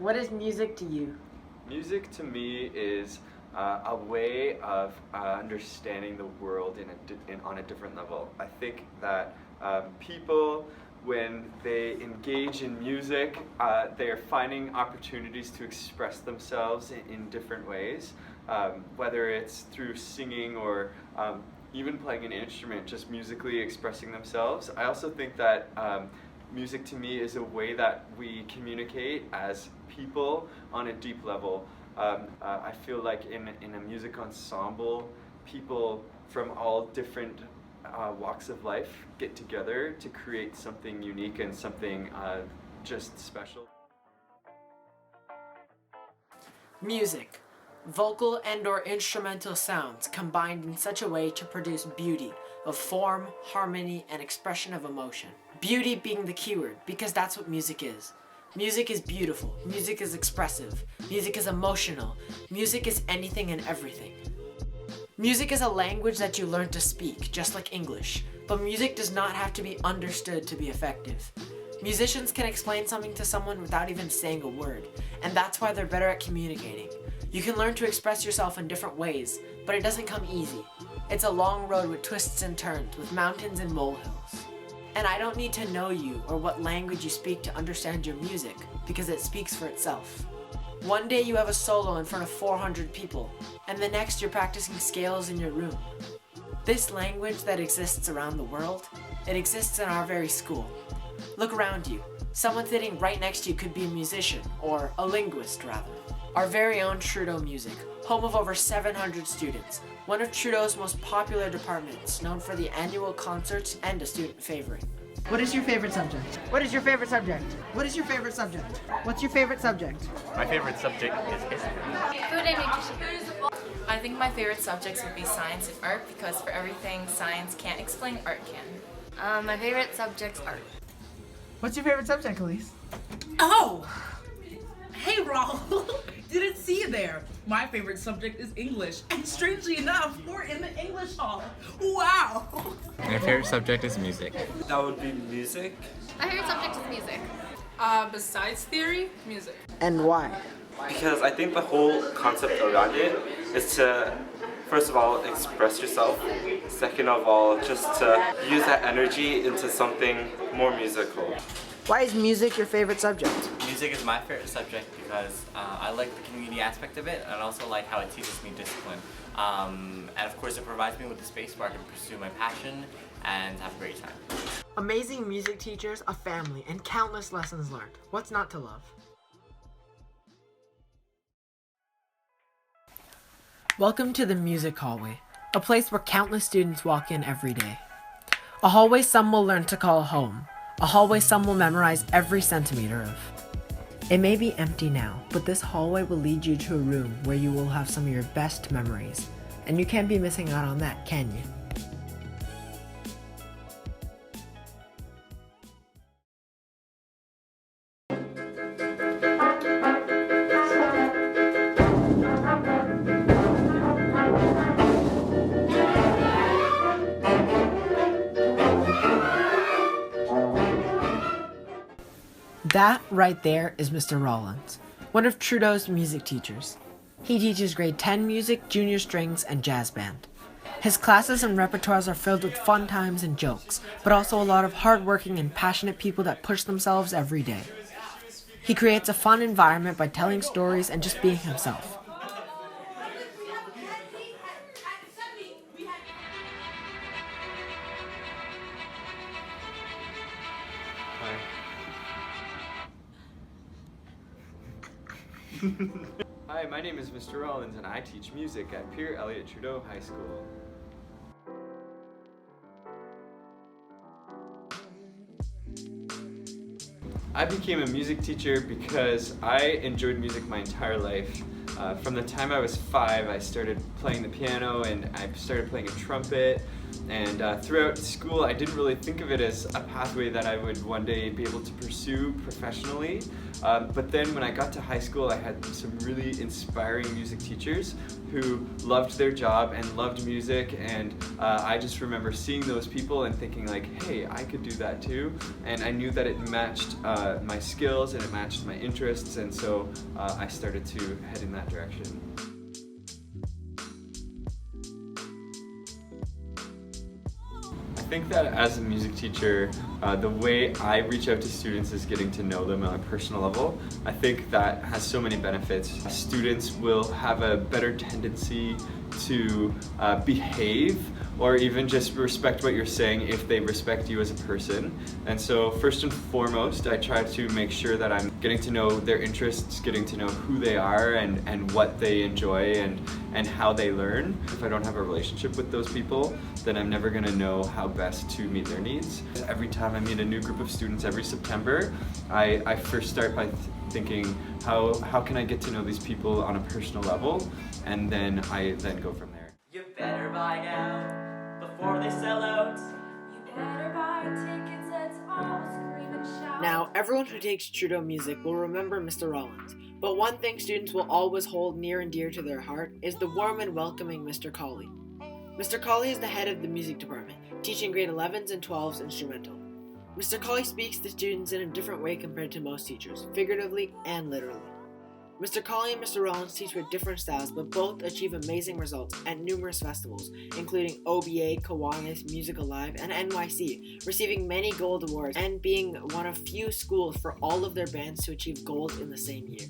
What is music to you? Music to me is a way of understanding the world on a different level. I think that people, when they engage in music, they are finding opportunities to express themselves in different ways, whether it's through singing or even playing an instrument, just musically expressing themselves. I also think that music to me is a way that we communicate as people on a deep level. I feel like in a music ensemble, people from all different walks of life get together to create something unique and something just special. Music. Vocal and/or instrumental sounds combined in such a way to produce beauty of form, harmony, and expression of emotion. Beauty being the keyword, because that's what music is. Music is beautiful, music is expressive, music is emotional, music is anything and everything. Music is a language that you learn to speak, just like English, but music does not have to be understood to be effective. Musicians can explain something to someone without even saying a word, and that's why they're better at communicating. You can learn to express yourself in different ways, but it doesn't come easy. It's a long road with twists and turns, with mountains and molehills. And I don't need to know you or what language you speak to understand your music, because it speaks for itself. One day you have a solo in front of 400 people, and the next you're practicing scales in your room. This language that exists around the world, it exists in our very school. Look around you. Someone sitting right next to you could be a musician, or a linguist rather. Our very own Trudeau Music, home of over 700 students, one of Trudeau's most popular departments, known for the annual concerts and a student favorite. What is your favorite subject? What is your favorite subject? What is your favorite subject? What's your favorite subject? My favorite subject is history. Food and nutrition. I think my favorite subjects would be science and art because for everything science can't explain, art can. My favorite subject's art. What's your favorite subject, Elise? Oh! Hey, Raul! Didn't see you there. My favorite subject is English, and strangely enough, we're in the English hall. Wow! My favorite subject is music. That would be music. My favorite subject is music. Besides theory, music. And why? Because I think the whole concept around it is to, first of all, express yourself. Second of all, just to use that energy into something more musical. Why is music your favorite subject? Music is my favorite subject because I like the community aspect of it, and I also like how it teaches me discipline. And of course it provides me with the space where I can pursue my passion and have a great time. Amazing music teachers, a family, and countless lessons learned. What's not to love? Welcome to the Music Hallway, a place where countless students walk in every day. A hallway some will learn to call home. A hallway some will memorize every centimeter of. It may be empty now, but this hallway will lead you to a room where you will have some of your best memories. And you can't be missing out on that, can you? That right there is Mr. Rollins, one of Trudeau's music teachers. He teaches grade 10 music, junior strings, and jazz band. His classes and repertoires are filled with fun times and jokes, but also a lot of hardworking and passionate people that push themselves every day. He creates a fun environment by telling stories and just being himself. Hi, my name is Mr. Rollins and I teach music at Pierre Elliott Trudeau High School. I became a music teacher because I enjoyed music my entire life. From the time I was 5, I started playing the piano and I started playing a trumpet. And throughout school, I didn't really think of it as a pathway that I would one day be able to pursue professionally. But then when I got to high school, I had some really inspiring music teachers who loved their job and loved music, and I just remember seeing those people and thinking like, hey, I could do that too. And I knew that it matched my skills and it matched my interests, and so I started to head in that direction. I think that as a music teacher, the way I reach out to students is getting to know them on a personal level. I think that has so many benefits. Students will have a better tendency to behave or even just respect what you're saying if they respect you as a person. And so first and foremost, I try to make sure that I'm getting to know their interests, getting to know who they are and what they enjoy and how they learn. If I don't have a relationship with those people, then I'm never gonna know how best to meet their needs. Every time I meet a new group of students every September, I first start by thinking, how can I get to know these people on a personal level? And then I go from there. You better buy now before they sell out. You better buy tickets, let's all scream and shout. Now, everyone who takes Trudeau Music will remember Mr. Rollins, but one thing students will always hold near and dear to their heart is the warm and welcoming Mr. Colley. Mr. Colley is the head of the music department, teaching grade 11s and 12s instrumental. Mr. Colley speaks to students in a different way compared to most teachers, figuratively and literally. Mr. Colley and Mr. Rollins teach with different styles, but both achieve amazing results at numerous festivals, including OBA, Kiwanis, Music Alive, and NYC, receiving many gold awards and being one of few schools for all of their bands to achieve gold in the same year.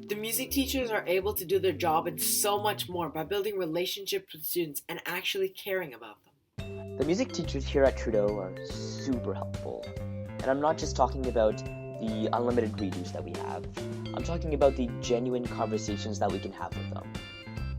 The music teachers are able to do their job and so much more by building relationships with students and actually caring about them. The music teachers here at Trudeau are super helpful. And I'm not just talking about the unlimited redos that we have. I'm talking about the genuine conversations that we can have with them.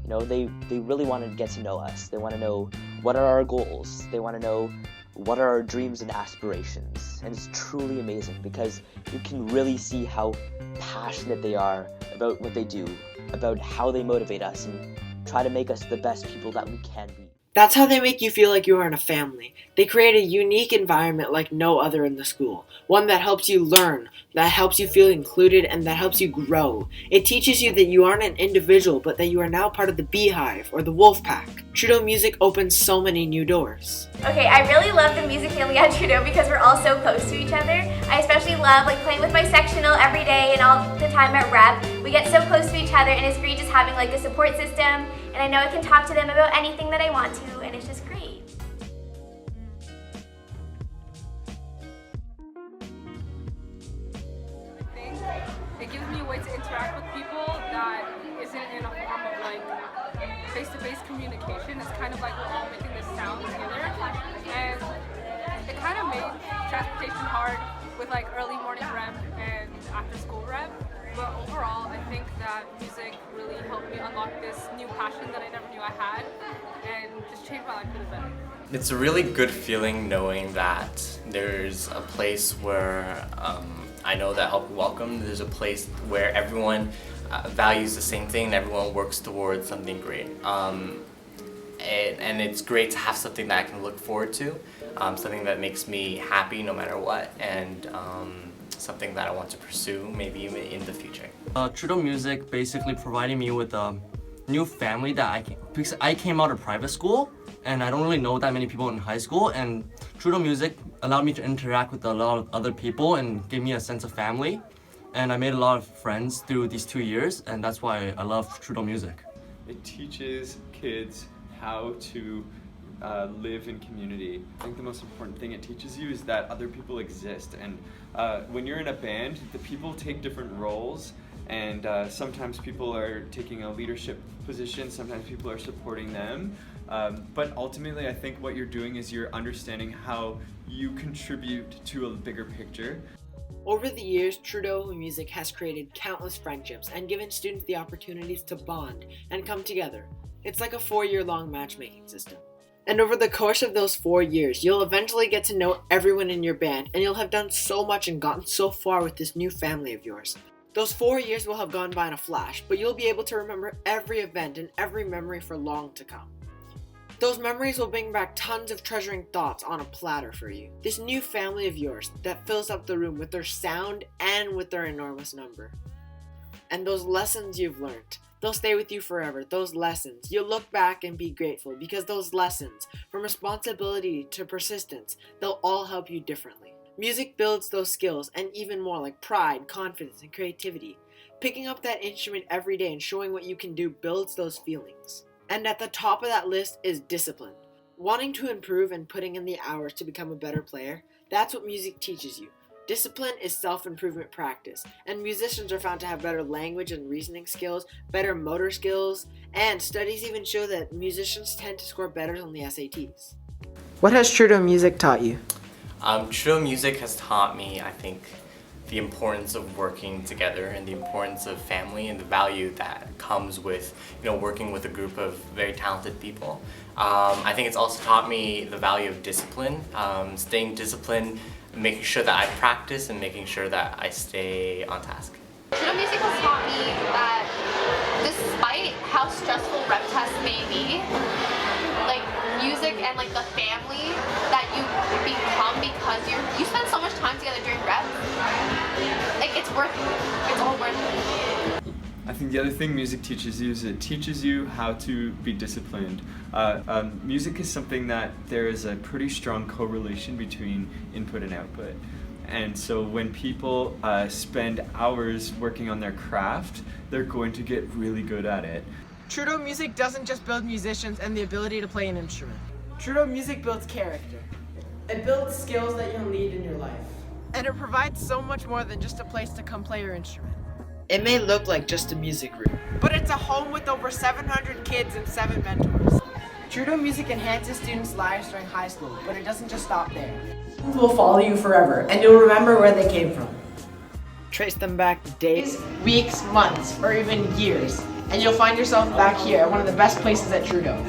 You know, they really want to get to know us. They want to know what are our goals. They want to know what are our dreams and aspirations. And it's truly amazing because you can really see how passionate they are about what they do, about how they motivate us and try to make us the best people that we can be. That's how they make you feel like you are in a family. They create a unique environment like no other in the school. One that helps you learn, that helps you feel included, and that helps you grow. It teaches you that you aren't an individual, but that you are now part of the beehive or the wolf pack. Trudeau Music opens so many new doors. Okay, I really love the music family at Trudeau because we're all so close to each other. I especially love playing with my sectional every day and all the time at rep. We get so close to each other and it's great just having a support system, and I know I can talk to them about anything that I want to, and it's just great. It gives me a way to interact with people that isn't in a form of face-to-face communication. It's kind of like we're all making this sound together, and it kind of made transportation hard with early morning rep and after school rep. But overall, I think that music really helped me unlock this new passion that I never knew I had, and just changed my life for the better. It's a really good feeling knowing that there's a place where I know that I'll be welcome. There's a place where everyone values the same thing and everyone works towards something great. And it's great to have something that I can look forward to, something that makes me happy no matter what, and something that I want to pursue maybe even in the future. Trudeau Music basically provided me with a new family because I came out of private school and I don't really know that many people in high school, and Trudeau Music allowed me to interact with a lot of other people and gave me a sense of family, and I made a lot of friends through these 2 years, and that's why I love Trudeau Music. It teaches kids how to live in community. I think the most important thing it teaches you is that other people exist, and when you're in a band, the people take different roles, and sometimes people are taking a leadership position, sometimes people are supporting them, but ultimately I think what you're doing is you're understanding how you contribute to a bigger picture. Over the years, Trudeau Music has created countless friendships and given students the opportunities to bond and come together. It's like a 4-year-long matchmaking system. And over the course of those 4 years, you'll eventually get to know everyone in your band, and you'll have done so much and gotten so far with this new family of yours. Those 4 years will have gone by in a flash, but you'll be able to remember every event and every memory for long to come. Those memories will bring back tons of treasuring thoughts on a platter for you. This new family of yours that fills up the room with their sound and with their enormous number. And those lessons you've learned, they'll stay with you forever. Those lessons, you'll look back and be grateful because those lessons, from responsibility to persistence, they'll all help you differently. Music builds those skills and even more, like pride, confidence, and creativity. Picking up that instrument every day and showing what you can do builds those feelings. And at the top of that list is discipline. Wanting to improve and putting in the hours to become a better player, that's what music teaches you. Discipline is self-improvement practice, and musicians are found to have better language and reasoning skills, better motor skills, and studies even show that musicians tend to score better on the SATs. What has Trudeau Music taught you? Trudeau Music has taught me, I think, the importance of working together and the importance of family and the value that comes with, working with a group of very talented people. I think it's also taught me the value of discipline, staying disciplined, making sure that I practice and making sure that I stay on task. Trudeau Music has taught me that despite how stressful rep tests may be, like music and like the family that you become because you spend so much time together during rep, like it's worth it. It's all worth it. I think the other thing music teaches you is it teaches you how to be disciplined. Music is something that there is a pretty strong correlation between input and output. And so when people spend hours working on their craft, they're going to get really good at it. Trudeau Music doesn't just build musicians and the ability to play an instrument. Trudeau Music builds character. It builds skills that you'll need in your life. And it provides so much more than just a place to come play your instrument. It may look like just a music room, But it's a home with over 700 kids and 7 mentors. Trudeau Music enhances students' lives during high school, but it doesn't just stop there. It will follow you forever, and you'll remember where they came from. Trace them back days, weeks, months, or even years, and you'll find yourself back here at one of the best places at Trudeau.